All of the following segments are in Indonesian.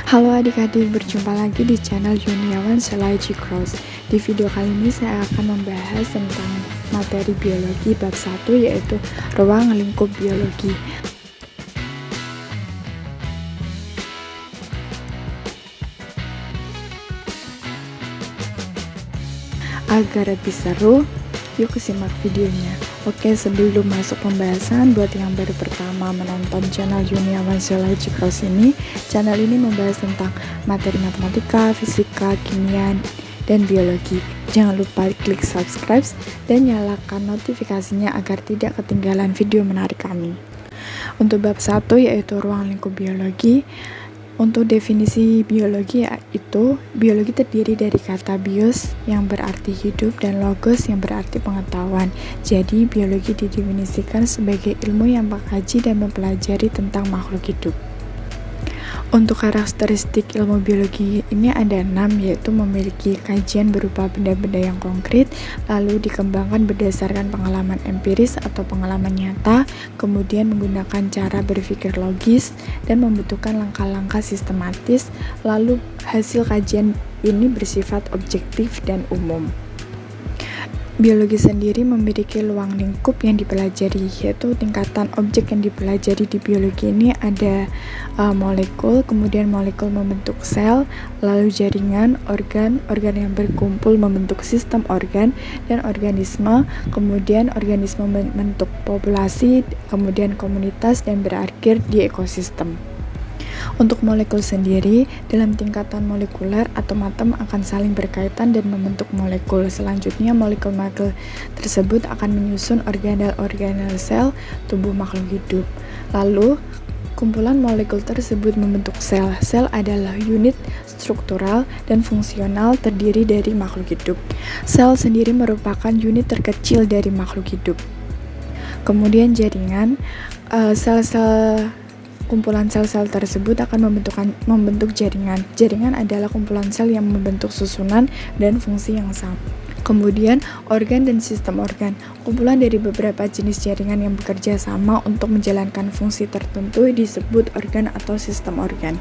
Halo adik-adik, berjumpa lagi di channel Yuniawan Selaji Cross. Di video kali ini saya akan membahas tentang materi biologi bab 1, yaitu ruang lingkup biologi. Agar lebih seru, yuk simak videonya. Oke, sebelum masuk pembahasan, buat yang baru pertama menonton channel Yuniawan Selaji Cross ini, channel ini membahas tentang materi matematika, fisika, kimia, dan biologi. Jangan lupa klik subscribe dan nyalakan notifikasinya agar tidak ketinggalan video menarik kami. Untuk bab 1 yaitu ruang lingkup biologi. Untuk definisi biologi, yaitu biologi terdiri dari kata bios yang berarti hidup dan logos yang berarti pengetahuan. Jadi biologi didefinisikan sebagai ilmu yang mengkaji dan mempelajari tentang makhluk hidup. Untuk karakteristik ilmu biologi ini ada 6, yaitu memiliki kajian berupa benda-benda yang konkret, lalu dikembangkan berdasarkan pengalaman empiris atau pengalaman nyata, kemudian menggunakan cara berpikir logis, dan membutuhkan langkah-langkah sistematis, lalu hasil kajian ini bersifat objektif dan umum. Biologi sendiri memiliki ruang lingkup yang dipelajari, yaitu tingkatan objek yang dipelajari di biologi ini ada molekul, kemudian molekul membentuk sel, lalu jaringan, organ yang berkumpul membentuk sistem organ, dan organisme, kemudian organisme membentuk populasi, kemudian komunitas, dan berakhir di ekosistem. Untuk molekul sendiri, dalam tingkatan molekuler, atom-atom akan saling berkaitan dan membentuk molekul. Selanjutnya, molekul-molekul tersebut akan menyusun organel-organel sel tubuh makhluk hidup. Lalu, kumpulan molekul tersebut membentuk sel. Sel adalah unit struktural dan fungsional terdiri dari makhluk hidup. Sel sendiri merupakan unit terkecil dari makhluk hidup. Kemudian jaringan, kumpulan sel-sel tersebut akan membentuk jaringan. Jaringan adalah kumpulan sel yang membentuk susunan dan fungsi yang sama. Kemudian, organ dan sistem organ. Kumpulan dari beberapa jenis jaringan yang bekerja sama untuk menjalankan fungsi tertentu disebut organ atau sistem organ.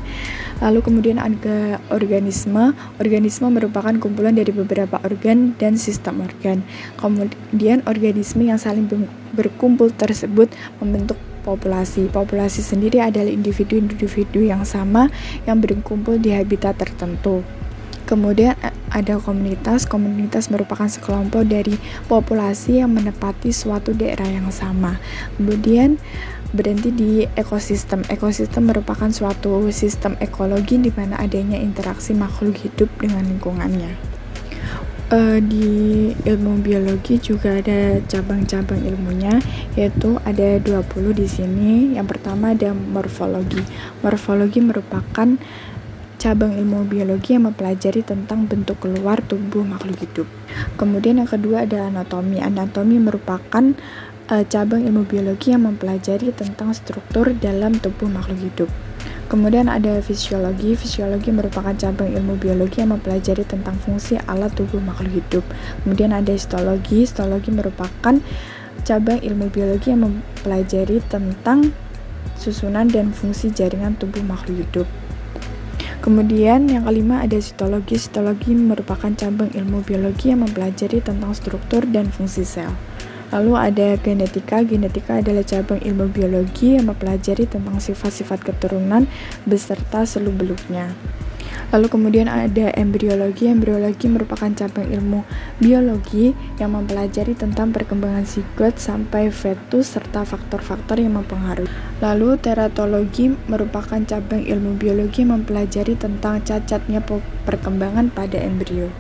Lalu kemudian ada organisme. Organisme merupakan kumpulan dari beberapa organ dan sistem organ. Kemudian organisme yang saling berkumpul tersebut membentuk populasi. Populasi sendiri adalah individu-individu yang sama yang berkumpul di habitat tertentu. Kemudian ada komunitas. Komunitas merupakan sekelompok dari populasi yang menempati suatu daerah yang sama. Kemudian berhenti di ekosistem. Ekosistem merupakan suatu sistem ekologi di mana adanya interaksi makhluk hidup dengan lingkungannya. Di ilmu biologi juga ada cabang-cabang ilmunya, yaitu ada 20 di sini. Yang pertama ada morfologi. Morfologi merupakan cabang ilmu biologi yang mempelajari tentang bentuk luar tubuh makhluk hidup. Kemudian yang kedua ada anatomi. Anatomi merupakan cabang ilmu biologi yang mempelajari tentang struktur dalam tubuh makhluk hidup. Kemudian ada fisiologi. Fisiologi merupakan cabang ilmu biologi yang mempelajari tentang fungsi alat tubuh makhluk hidup. Kemudian ada histologi. Histologi merupakan cabang ilmu biologi yang mempelajari tentang susunan dan fungsi jaringan tubuh makhluk hidup. Kemudian yang kelima ada sitologi. Sitologi merupakan cabang ilmu biologi yang mempelajari tentang struktur dan fungsi sel. Lalu ada genetika. Genetika adalah cabang ilmu biologi yang mempelajari tentang sifat-sifat keturunan beserta seluk-beluknya. Lalu kemudian ada embriologi. Embriologi merupakan cabang ilmu biologi yang mempelajari tentang perkembangan zigot sampai fetus serta faktor-faktor yang mempengaruhi. Lalu teratologi merupakan cabang ilmu biologi yang mempelajari tentang cacatnya perkembangan pada embrio.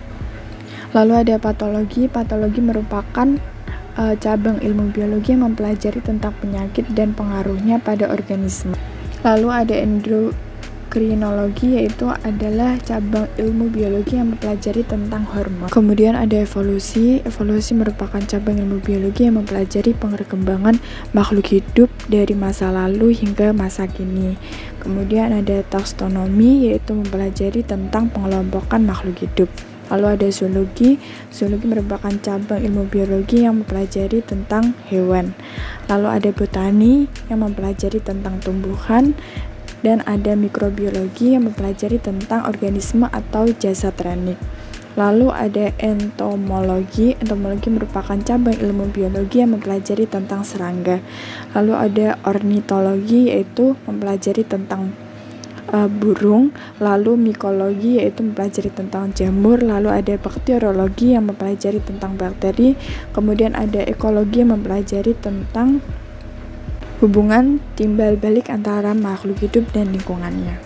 Lalu ada patologi. Patologi merupakan cabang ilmu biologi yang mempelajari tentang penyakit dan pengaruhnya pada organisme. Lalu ada endokrinologi, yaitu adalah cabang ilmu biologi yang mempelajari tentang hormon. Kemudian ada evolusi. Evolusi merupakan cabang ilmu biologi yang mempelajari perkembangan makhluk hidup dari masa lalu hingga masa kini. Kemudian ada taksonomi, yaitu mempelajari tentang pengelompokan makhluk hidup. Lalu ada zoologi. Zoologi merupakan cabang ilmu biologi yang mempelajari tentang hewan. Lalu ada botani yang mempelajari tentang tumbuhan. Dan ada mikrobiologi yang mempelajari tentang organisme atau jasad renik. Lalu ada entomologi. Entomologi merupakan cabang ilmu biologi yang mempelajari tentang serangga. Lalu ada ornitologi, yaitu mempelajari tentang burung. Lalu mikologi, yaitu mempelajari tentang jamur. Lalu ada bakteriologi yang mempelajari tentang bakteri. Kemudian ada ekologi yang mempelajari tentang hubungan timbal balik antara makhluk hidup dan lingkungannya.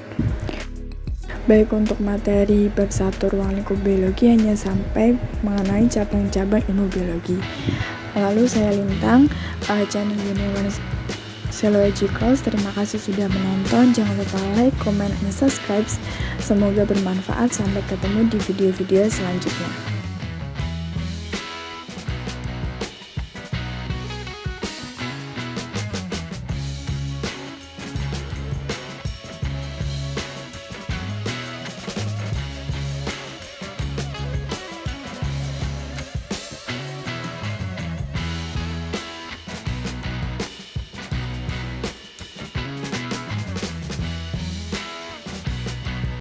Baik, untuk materi bab 1 ruang lingkup biologi hanya sampai mengenai cabang-cabang ilmu biologi. Lalu saya Lintang, channel Universe Zoologicals. Terima kasih sudah menonton. Jangan lupa like, comment, dan subscribe. Semoga bermanfaat. Sampai ketemu di video-video selanjutnya.